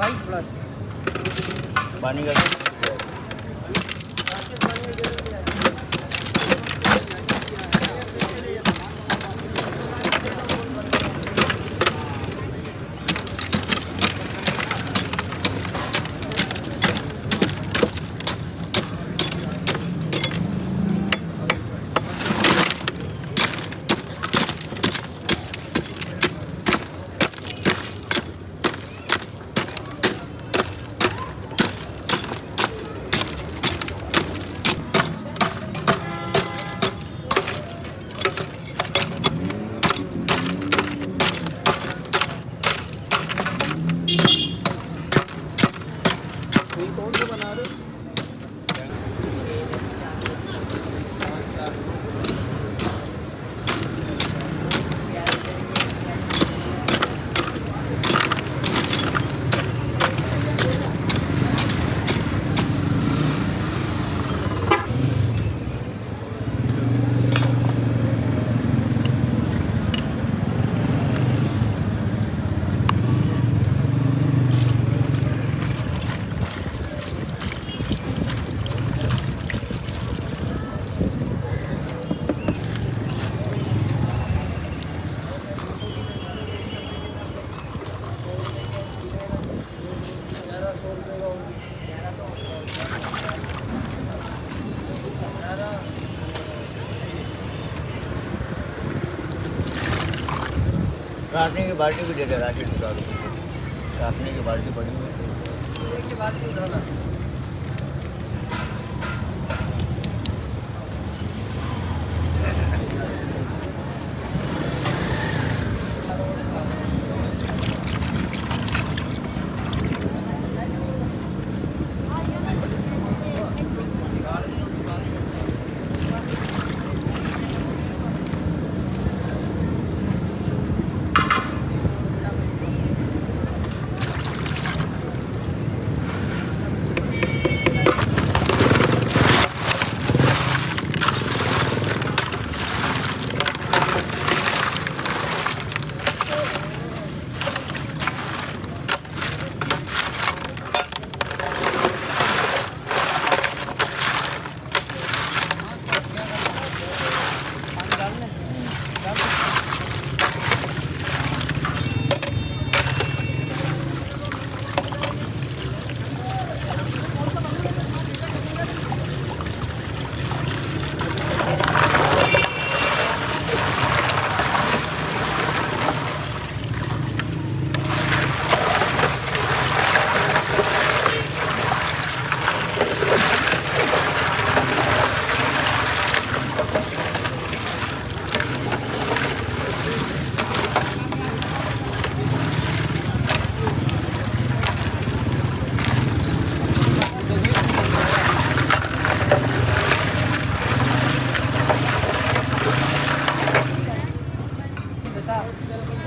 भाई थोड़ा सा पानी का कौन सा बना रहे हो? रातने की बाल्टी भी दे दे राशि उठा दो रातने की बाल्टी पड़ी हुई है एक बाल्टी उठाना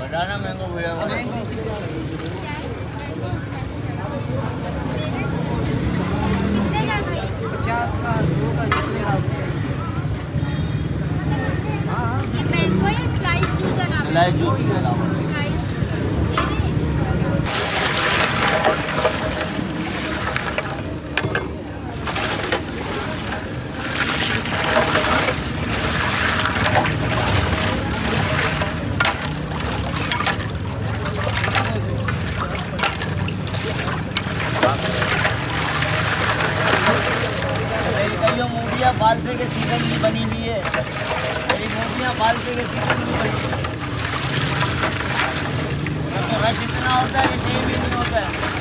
बनाना मैंगो भैया पचास का 2 का ये मैंगो या स्लाइस जूस का नाम है? इलायची जूस के अलावा मूर्तियाँ बालसे के सीजन की बनी हुई है मेरी मूर्तियाँ बालसे के सीजन की बनी हुई है तो रश इतना होता है कि टाइम ही नहीं होता है